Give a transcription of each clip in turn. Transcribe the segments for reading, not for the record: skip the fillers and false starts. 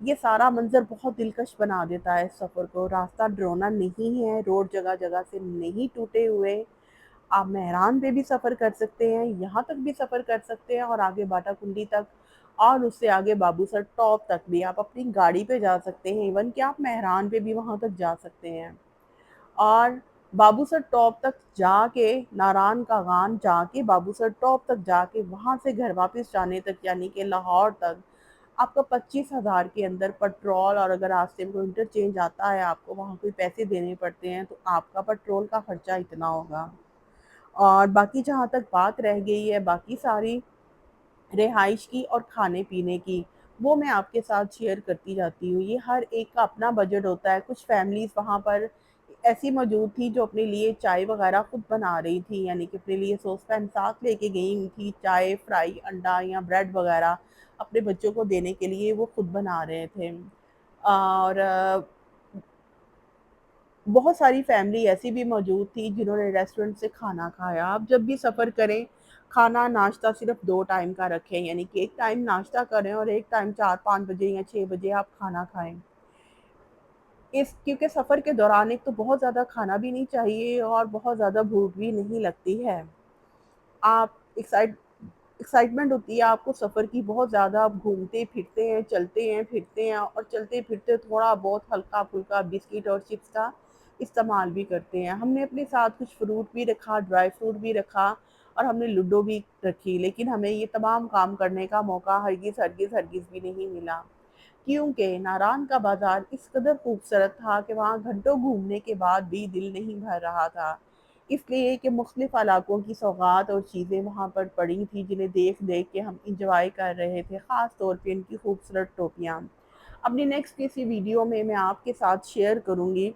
یہ سارا منظر بہت دلکش بنا دیتا ہے اس سفر کو۔ راستہ ڈرونا نہیں ہے، روڈ جگہ جگہ سے نہیں ٹوٹے ہوئے۔ آپ مہران پہ بھی سفر کر سکتے ہیں، یہاں تک بھی سفر کر سکتے ہیں اور آگے باٹا کنڈی تک، اور اس سے آگے بابو سر ٹاپ تک بھی آپ اپنی گاڑی پہ جا سکتے ہیں، ایون کہ آپ مہران پہ بھی وہاں تک جا سکتے ہیں۔ اور بابو سر ٹاپ تک جا کے، ناران کا غان جا کے، بابو سر ٹاپ تک جا کے، وہاں سے گھر واپس جانے تک یعنی کہ لاہور تک آپ کا 25,000 کے اندر پٹرول، اور اگر راستے میں کوئی انٹرچینج آتا ہے، آپ کو وہاں کوئی پیسے دینے پڑتے ہیں، تو آپ کا پٹرول کا خرچہ اتنا ہوگا۔ اور باقی جہاں تک بات رہ گئی ہے باقی ساری رہائش کی اور کھانے پینے کی، وہ میں آپ کے ساتھ شیئر کرتی جاتی ہوں۔ یہ ہر ایک کا اپنا بجٹ ہوتا ہے۔ کچھ فیملیز وہاں پر ایسی موجود تھی جو اپنے لیے چائے وغیرہ خود بنا رہی تھی، یعنی کہ اپنے لیے سوس پین ساتھ لے کے گئی ہوئی تھی، چائے، فرائی انڈا یا بریڈ وغیرہ اپنے بچوں کو دینے کے لیے وہ خود بنا رہے تھے۔ اور بہت ساری فیملی ایسی بھی موجود تھی جنہوں نے ریسٹورنٹ سے کھانا کھایا۔ آپ جب بھی سفر کریں، کھانا ناشتہ صرف 2 ٹائم کا رکھیں، یعنی کہ ایک ٹائم ناشتہ کریں اور ایک ٹائم 4-5 بجے یا 6 بجے آپ کھانا کھائیں۔ کیونکہ سفر کے دوران ایک تو بہت زیادہ کھانا بھی نہیں چاہیے اور بہت زیادہ بھوک بھی نہیں لگتی ہے۔ آپ ایکسائٹمنٹ ہوتی ہے آپ کو سفر کی بہت زیادہ، آپ گھومتے پھرتے ہیں، چلتے ہیں اور چلتے پھرتے تھوڑا بہت ہلکا پھلکا بسکٹ اور چپس کا استعمال بھی کرتے ہیں۔ ہم نے اپنے ساتھ کچھ فروٹ بھی رکھا، ڈرائی فروٹ بھی رکھا، اور ہم نے لڈو بھی رکھی، لیکن ہمیں یہ تمام کام کرنے کا موقع ہرگز ہرگز ہرگز بھی نہیں ملا، کیونکہ ناران کا بازار اس قدر خوبصورت تھا کہ وہاں گھنٹوں گھومنے کے بعد بھی دل نہیں بھر رہا تھا، اس لیے کہ مختلف علاقوں کی سوغات اور چیزیں وہاں پر پڑی تھی جنہیں دیکھ دیکھ کے ہم انجوائے کر رہے تھے، خاص طور پہ ان کی خوبصورت ٹوپیاں۔ اپنی نیکسٹ کسی ویڈیو میں آپ کے ساتھ شیئر کروں گی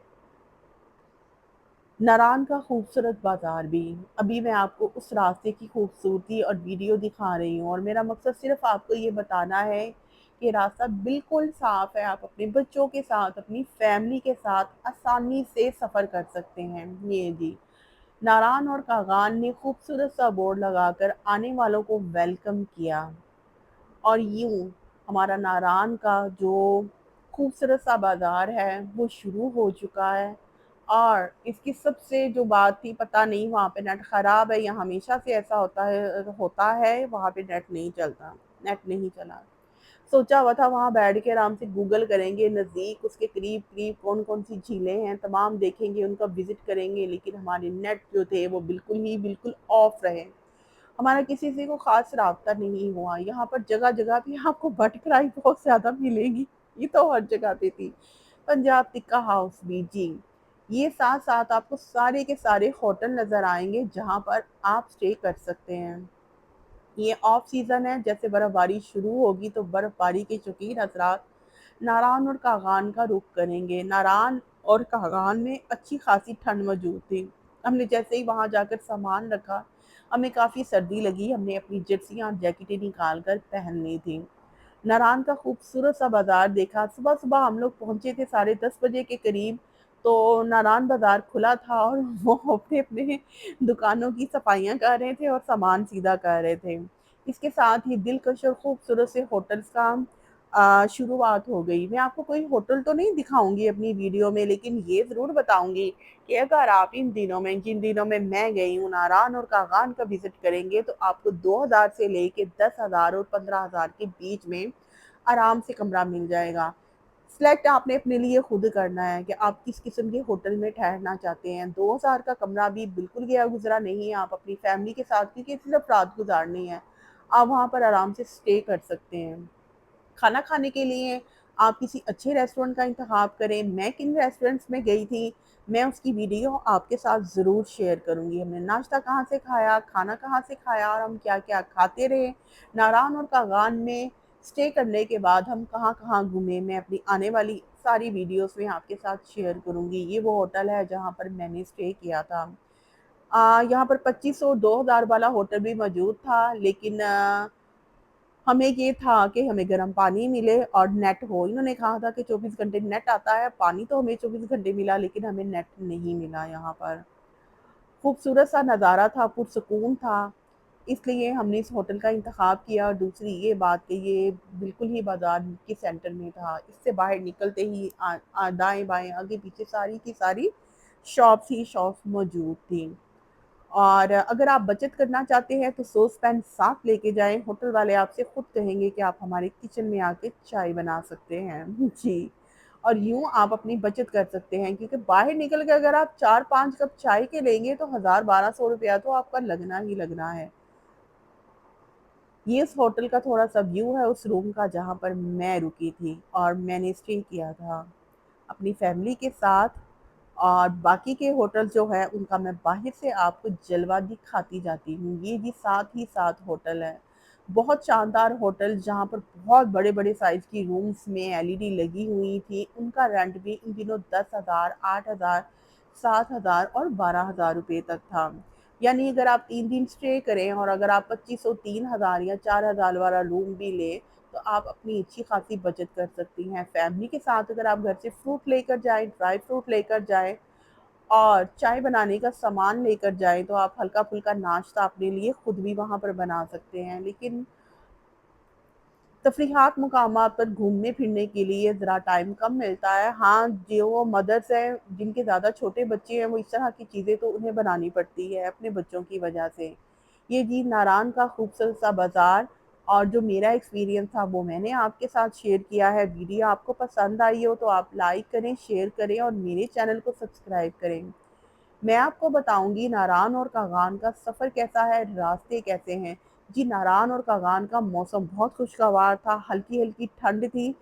ناران کا خوبصورت بازار بھی۔ ابھی میں آپ کو اس راستے کی خوبصورتی اور ویڈیو دکھا رہی ہوں، اور میرا مقصد صرف آپ کو یہ بتانا ہے کہ راستہ بالکل صاف ہے، آپ اپنے بچوں کے ساتھ، اپنی فیملی کے ساتھ آسانی سے سفر کر سکتے ہیں۔ یہ جی ناران اور کاغان نے خوبصورت سا بورڈ لگا کر آنے والوں کو ویلکم کیا، اور یوں ہمارا ناران کا جو خوبصورت سا بازار ہے وہ شروع ہو چکا ہے۔ اور اس کی سب سے جو بات تھی، پتہ نہیں وہاں پہ نیٹ خراب ہے یا ہمیشہ سے ایسا ہوتا ہے وہاں پہ نیٹ نہیں چلتا، نیٹ نہیں چلا۔ سوچا ہوا تھا وہاں بیٹھ کے آرام سے گوگل کریں گے، نزدیک اس کے قریب قریب کون کون سی جھیلیں ہیں تمام دیکھیں گے، ان کا وزٹ کریں گے، لیکن ہمارے نیٹ جو تھے وہ بالکل آف رہے۔ ہمارا کسی سے کو خاص رابطہ نہیں ہوا۔ یہاں پر جگہ جگہ بھی آپ کو بھٹکرائی بہت زیادہ ملے گی، یہ تو ہر جگہ پہ تھی۔ پنجاب ٹکا ہاؤس بھی جی، یہ ساتھ ساتھ آپ کو سارے کے سارے ہوٹل نظر آئیں گے جہاں پر آپ سٹے کر سکتے ہیں۔ یہ آف سیزن ہے، جیسے برف باری شروع ہوگی تو برف باری کے شوقین حضرات ناران اور کاغان کا رخ کریں گے۔ ناران اور کاغان میں اچھی خاصی ٹھنڈ موجود تھی۔ ہم نے جیسے ہی وہاں جا کر سامان رکھا، ہمیں کافی سردی لگی، ہم نے اپنی جرسیاں اور جیکٹیں نکال کر پہن لی تھی۔ ناران کا خوبصورت سا بازار دیکھا۔ صبح صبح ہم لوگ پہنچے تھے 10:30 بجے کے قریب، تو ناران بازار کھلا تھا اور وہ اپنے اپنے دکانوں کی صفائیاں کر رہے تھے اور سامان سیدھا کر رہے تھے۔ اس کے ساتھ ہی دلکش اور خوبصورت سے ہوٹلز کا شروعات ہو گئی۔ میں آپ کو کوئی ہوٹل تو نہیں دکھاؤں گی اپنی ویڈیو میں، لیکن یہ ضرور بتاؤں گی کہ اگر آپ ان دنوں میں، جن دنوں میں گئی ہوں، ناران اور کاغان کا وزٹ کریں گے، تو آپ کو 2,000 سے لے کے 10,000 اور 15,000 کے بیچ میں آرام سے کمرہ مل جائے گا۔ سلیکٹ آپ نے اپنے لیے خود کرنا ہے کہ آپ کس قسم کے ہوٹل میں ٹھہرنا چاہتے ہیں۔ 2,000 کا کمرہ بھی بالکل گیا گزرا نہیں ہے، آپ اپنی فیملی کے ساتھ، کیونکہ صرف رات گزارنی ہے، آپ وہاں پر آرام سے سٹے کر سکتے ہیں۔ کھانا کھانے کے لیے آپ کسی اچھے ریسٹورنٹ کا انتخاب کریں۔ میں کن ریسٹورنٹس میں گئی تھی، میں اس کی ویڈیو آپ کے ساتھ ضرور شیئر کروں گی۔ ہم نے ناشتہ کہاں سے کھایا، کھانا کہاں سے کھایا، اور ہم کیا کیا کھاتے رہے۔ ناران اور کاغان میں سٹے کرنے کے بعد ہم کہاں کہاں گھومے، میں اپنی آنے والی ساری ویڈیوز میں آپ کے ساتھ شیئر کروں گی۔ یہ وہ ہوٹل ہے جہاں پر میں نے سٹے کیا تھا۔ یہاں پر 2500 2,000 والا ہوٹل بھی موجود تھا، لیکن ہمیں یہ تھا کہ ہمیں گرم پانی ملے اور نیٹ ہو۔ انہوں نے کہا تھا کہ 24 گھنٹے نیٹ آتا ہے، پانی تو ہمیں 24 گھنٹے ملا، لیکن ہمیں نیٹ نہیں ملا۔ یہاں پر خوبصورت سا نظارہ تھا، پرسکون تھا، اس لیے ہم نے اس ہوٹل کا انتخاب کیا، اور دوسری یہ بات کہ یہ بالکل ہی بازار کے سینٹر میں تھا، اس سے باہر نکلتے ہی دائیں بائیں آگے پیچھے ساری کی ساری شاپس ہی شاپس موجود تھیں۔ اور اگر آپ بچت کرنا چاہتے ہیں تو سوس پین ساتھ لے کے جائیں، ہوٹل والے آپ سے خود کہیں گے کہ آپ ہمارے کچن میں آ کے چائے بنا سکتے ہیں جی۔ اور یوں آپ اپنی بچت کر سکتے ہیں، کیونکہ باہر نکل کے اگر آپ 4-5 کپ چائے کے لیں گے تو 1000-1200 روپیہ تو آپ کا لگنا ہی لگنا ہے۔ یہ اس ہوٹل کا تھوڑا سا ویو ہے اس روم کا جہاں پر میں رکی تھی اور میں نے اسٹے کیا تھا اپنی فیملی کے ساتھ۔ اور باقی کے ہوٹل جو ہے ان کا میں باہر سے آپ کو جلوہ دکھاتی جاتی ہوں۔ یہ بھی ساتھ ہی ساتھ ہوٹل ہے، بہت شاندار ہوٹل جہاں پر بہت بڑے بڑے سائز کی رومز میں LED لگی ہوئی تھی۔ ان کا رینٹ بھی ان دنوں 10,000، 8,000، 7,000 اور 12,000 روپے تک تھا۔ یعنی اگر آپ 3 دن اسٹے کریں اور اگر آپ 2500، 3,000 یا 4,000 والا روم بھی لیں تو آپ اپنی اچھی خاصی بچت کر سکتی ہیں۔ فیملی کے ساتھ اگر آپ گھر سے فروٹ لے کر جائیں، ڈرائی فروٹ لے کر جائیں اور چائے بنانے کا سامان لے کر جائیں تو آپ ہلکا پھلکا ناشتہ اپنے لیے خود بھی وہاں پر بنا سکتے ہیں۔ لیکن تفریحات مقامات پر گھومنے پھرنے کے لیے ذرا ٹائم کم ملتا ہے۔ ہاں، جو مدرس ہیں جن کے زیادہ چھوٹے بچے ہیں وہ اس طرح کی چیزیں تو انہیں بنانی پڑتی ہے اپنے بچوں کی وجہ سے۔ یہ جی ناران کا خوبصورت سا بازار اور جو میرا ایکسپیرینس تھا وہ میں نے آپ کے ساتھ شیئر کیا ہے۔ ویڈیو آپ کو پسند آئی ہو تو آپ لائک کریں، شیئر کریں اور میرے چینل کو سبسکرائب کریں۔ میں آپ کو بتاؤں گی ناران اور کاغان کا سفر کیسا ہے، راستے کیسے ہیں۔ جی ناران اور کاغان کا موسم بہت خوشگوار تھا، ہلکی ہلکی ٹھنڈ تھی۔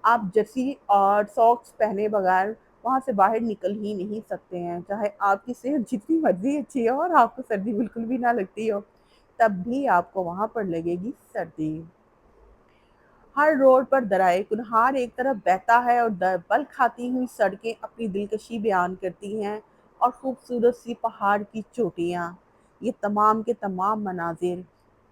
آپ جرسی اور ساکس پہنے بغیر وہاں سے باہر نکل ہی نہیں سکتے ہیں، چاہے آپ کی صحت جتنی مرضی اچھی ہو اور آپ کو سردی بالکل بھی نہ لگتی ہو تب بھی آپ کو وہاں پر لگے گی سردی۔ ہر روڈ پر درائے کنہار ایک طرف بہتا ہے اور بل کھاتی ہوئی سڑکیں اپنی دلکشی بیان کرتی ہیں، اور خوبصورت سی پہاڑ کی چوٹیاں، یہ تمام کے تمام مناظر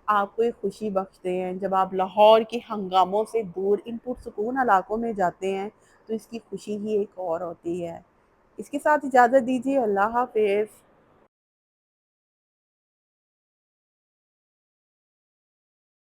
آپ کو ایک خوشی بخشتے ہیں۔ جب آپ لاہور کے ہنگاموں سے دور ان پرسکون علاقوں میں جاتے ہیں تو اس کی خوشی ہی ایک اور ہوتی ہے۔ اس کے ساتھ اجازت دیجیے، اللہ حافظ۔